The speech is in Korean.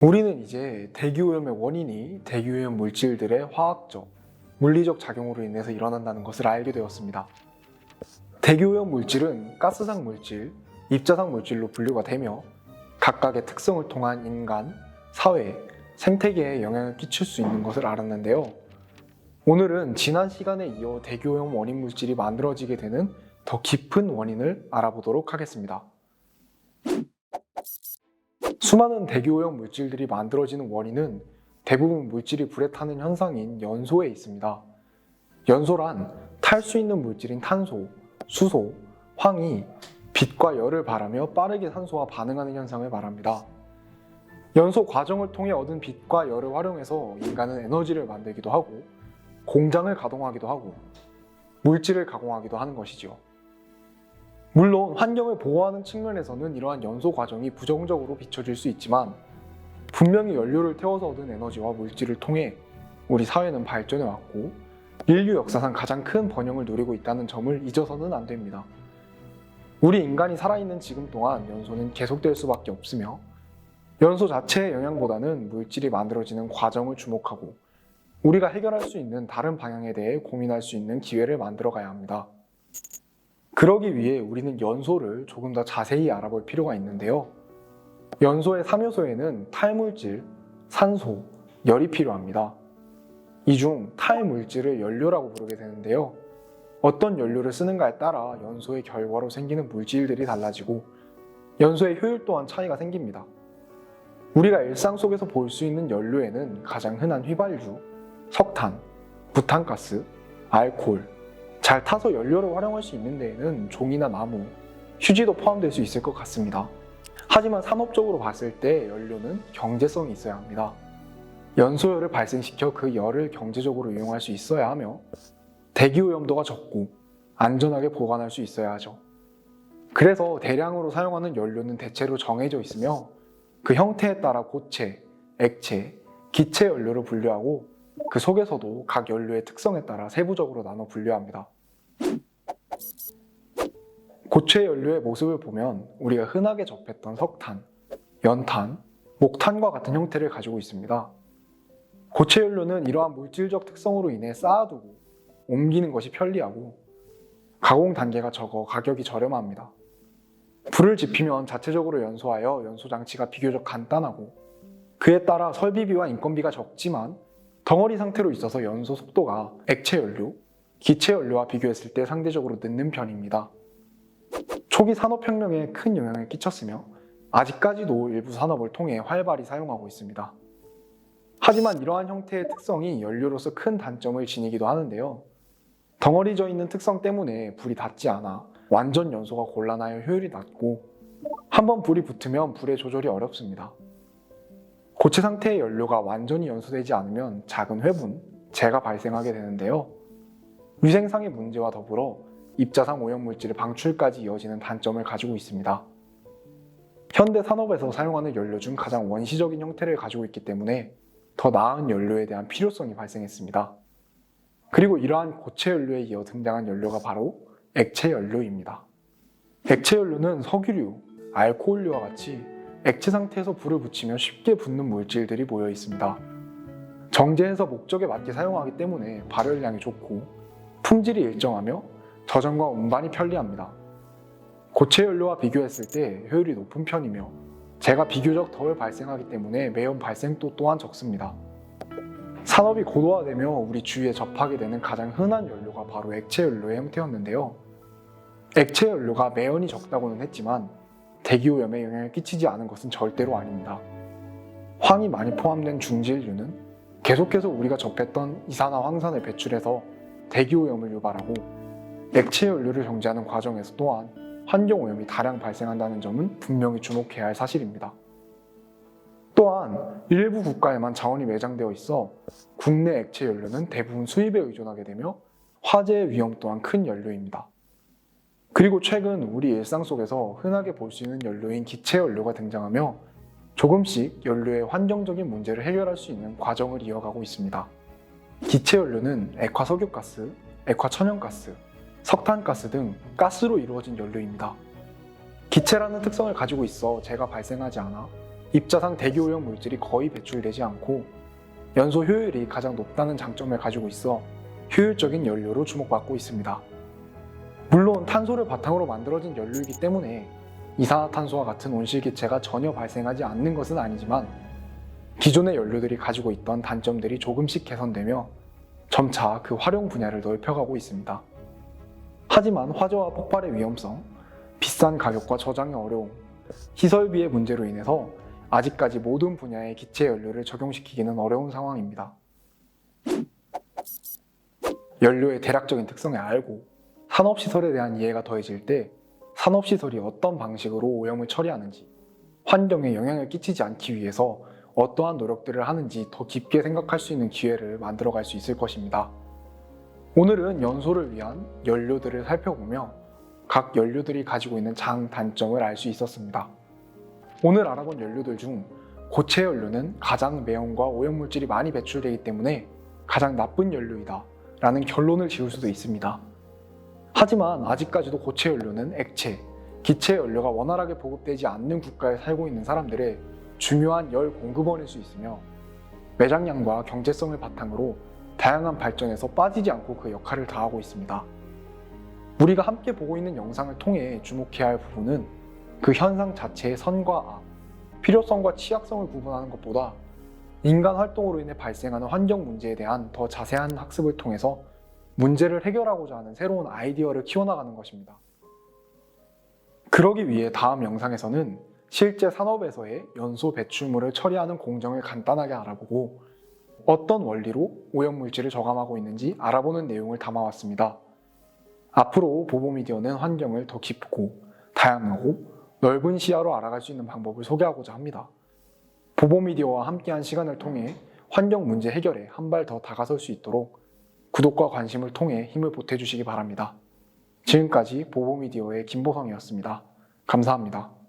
우리는 이제 대기오염의 원인이 대기오염 물질들의 화학적, 물리적 작용으로 인해서 일어난다는 것을 알게 되었습니다. 대기오염 물질은 가스상 물질, 입자상 물질로 분류가 되며 각각의 특성을 통한 인간, 사회, 생태계에 영향을 끼칠 수 있는 것을 알았는데요. 오늘은 지난 시간에 이어 대기오염 원인 물질이 만들어지게 되는 더 깊은 원인을 알아보도록 하겠습니다. 수많은 대기오염 물질들이 만들어지는 원인은 대부분 물질이 불에 타는 현상인 연소에 있습니다. 연소란 탈 수 있는 물질인 탄소, 수소, 황이 빛과 열을 발하며 빠르게 산소와 반응하는 현상을 말합니다. 연소 과정을 통해 얻은 빛과 열을 활용해서 인간은 에너지를 만들기도 하고 공장을 가동하기도 하고 물질을 가공하기도 하는 것이죠. 물론 환경을 보호하는 측면에서는 이러한 연소 과정이 부정적으로 비춰질 수 있지만 분명히 연료를 태워서 얻은 에너지와 물질을 통해 우리 사회는 발전해 왔고 인류 역사상 가장 큰 번영을 누리고 있다는 점을 잊어서는 안 됩니다. 우리 인간이 살아있는 지금 동안 연소는 계속될 수밖에 없으며 연소 자체의 영향보다는 물질이 만들어지는 과정을 주목하고 우리가 해결할 수 있는 다른 방향에 대해 고민할 수 있는 기회를 만들어 가야 합니다. 그러기 위해 우리는 연소를 조금 더 자세히 알아볼 필요가 있는데요. 연소의 3요소에는 탈물질, 산소, 열이 필요합니다. 이 중 탈물질을 연료라고 부르게 되는데요. 어떤 연료를 쓰는가에 따라 연소의 결과로 생기는 물질들이 달라지고 연소의 효율 또한 차이가 생깁니다. 우리가 일상 속에서 볼 수 있는 연료에는 가장 흔한 휘발유, 석탄, 부탄가스, 알코올, 잘 타서 연료를 활용할 수 있는 데에는 종이나 나무, 휴지도 포함될 수 있을 것 같습니다. 하지만 산업적으로 봤을 때 연료는 경제성이 있어야 합니다. 연소열을 발생시켜 그 열을 경제적으로 이용할 수 있어야 하며 대기오염도가 적고 안전하게 보관할 수 있어야 하죠. 그래서 대량으로 사용하는 연료는 대체로 정해져 있으며 그 형태에 따라 고체, 액체, 기체 연료를 분류하고 그 속에서도 각 연료의 특성에 따라 세부적으로 나눠 분류합니다. 고체 연료의 모습을 보면 우리가 흔하게 접했던 석탄, 연탄, 목탄과 같은 형태를 가지고 있습니다. 고체 연료는 이러한 물질적 특성으로 인해 쌓아두고 옮기는 것이 편리하고 가공 단계가 적어 가격이 저렴합니다. 불을 지피면 자체적으로 연소하여 연소 장치가 비교적 간단하고 그에 따라 설비비와 인건비가 적지만 덩어리 상태로 있어서 연소 속도가 액체 연료, 기체 연료와 비교했을 때 상대적으로 늦는 편입니다. 초기 산업혁명에 큰 영향을 끼쳤으며 아직까지도 일부 산업을 통해 활발히 사용하고 있습니다. 하지만 이러한 형태의 특성이 연료로서 큰 단점을 지니기도 하는데요. 덩어리져 있는 특성 때문에 불이 닿지 않아 완전 연소가 곤란하여 효율이 낮고 한번 불이 붙으면 불의 조절이 어렵습니다. 고체 상태의 연료가 완전히 연소되지 않으면 작은 회분, 재가 발생하게 되는데요. 위생상의 문제와 더불어 입자상 오염물질의 방출까지 이어지는 단점을 가지고 있습니다. 현대 산업에서 사용하는 연료 중 가장 원시적인 형태를 가지고 있기 때문에 더 나은 연료에 대한 필요성이 발생했습니다. 그리고 이러한 고체 연료에 이어 등장한 연료가 바로 액체 연료입니다. 액체 연료는 석유류, 알코올류와 같이 액체 상태에서 불을 붙이면 쉽게 붙는 물질들이 모여 있습니다. 정제해서 목적에 맞게 사용하기 때문에 발열량이 좋고 품질이 일정하며 저장과 운반이 편리합니다. 고체 연료와 비교했을 때 효율이 높은 편이며 재가 비교적 덜 발생하기 때문에 매연 발생도 또한 적습니다. 산업이 고도화되며 우리 주위에 접하게 되는 가장 흔한 연료가 바로 액체 연료의 형태였는데요. 액체 연료가 매연이 적다고는 했지만 대기오염에 영향을 끼치지 않은 것은 절대로 아닙니다. 황이 많이 포함된 중질류는 계속해서 우리가 접했던 이산화 황산을 배출해서 대기오염을 유발하고 액체 연료를 정제하는 과정에서 또한 환경오염이 다량 발생한다는 점은 분명히 주목해야 할 사실입니다. 또한 일부 국가에만 자원이 매장되어 있어 국내 액체 연료는 대부분 수입에 의존하게 되며 화재의 위험 또한 큰 연료입니다. 그리고 최근 우리 일상 속에서 흔하게 볼 수 있는 연료인 기체 연료가 등장하며 조금씩 연료의 환경적인 문제를 해결할 수 있는 과정을 이어가고 있습니다. 기체 연료는 액화석유가스, 액화천연가스, 석탄가스 등 가스로 이루어진 연료입니다. 기체라는 특성을 가지고 있어 재가 발생하지 않아 입자상 대기오염 물질이 거의 배출되지 않고 연소 효율이 가장 높다는 장점을 가지고 있어 효율적인 연료로 주목받고 있습니다. 물론 탄소를 바탕으로 만들어진 연료이기 때문에 이산화탄소와 같은 온실기체가 전혀 발생하지 않는 것은 아니지만 기존의 연료들이 가지고 있던 단점들이 조금씩 개선되며 점차 그 활용 분야를 넓혀가고 있습니다. 하지만 화재와 폭발의 위험성, 비싼 가격과 저장의 어려움, 시설비의 문제로 인해서 아직까지 모든 분야의 기체 연료를 적용시키기는 어려운 상황입니다. 연료의 대략적인 특성을 알고 산업시설에 대한 이해가 더해질 때 산업시설이 어떤 방식으로 오염을 처리하는지, 환경에 영향을 끼치지 않기 위해서 어떠한 노력들을 하는지 더 깊게 생각할 수 있는 기회를 만들어갈 수 있을 것입니다. 오늘은 연소를 위한 연료들을 살펴보며 각 연료들이 가지고 있는 장단점을 알 수 있었습니다. 오늘 알아본 연료들 중 고체 연료는 가장 매연과 오염물질이 많이 배출되기 때문에 가장 나쁜 연료이다 라는 결론을 지을 수도 있습니다. 하지만 아직까지도 고체 연료는 액체, 기체 연료가 원활하게 보급되지 않는 국가에 살고 있는 사람들의 중요한 열 공급원일 수 있으며 매장량과 경제성을 바탕으로 다양한 발전에서 빠지지 않고 그 역할을 다하고 있습니다. 우리가 함께 보고 있는 영상을 통해 주목해야 할 부분은 그 현상 자체의 선과 악, 필요성과 취약성을 구분하는 것보다 인간 활동으로 인해 발생하는 환경 문제에 대한 더 자세한 학습을 통해서 문제를 해결하고자 하는 새로운 아이디어를 키워나가는 것입니다. 그러기 위해 다음 영상에서는 실제 산업에서의 연소 배출물을 처리하는 공정을 간단하게 알아보고 어떤 원리로 오염물질을 저감하고 있는지 알아보는 내용을 담아왔습니다. 앞으로 보보미디어는 환경을 더 깊고 다양하고 넓은 시야로 알아갈 수 있는 방법을 소개하고자 합니다. 보보미디어와 함께한 시간을 통해 환경 문제 해결에 한 발 더 다가설 수 있도록 구독과 관심을 통해 힘을 보태주시기 바랍니다. 지금까지 보보미디어의 김보성이었습니다. 감사합니다.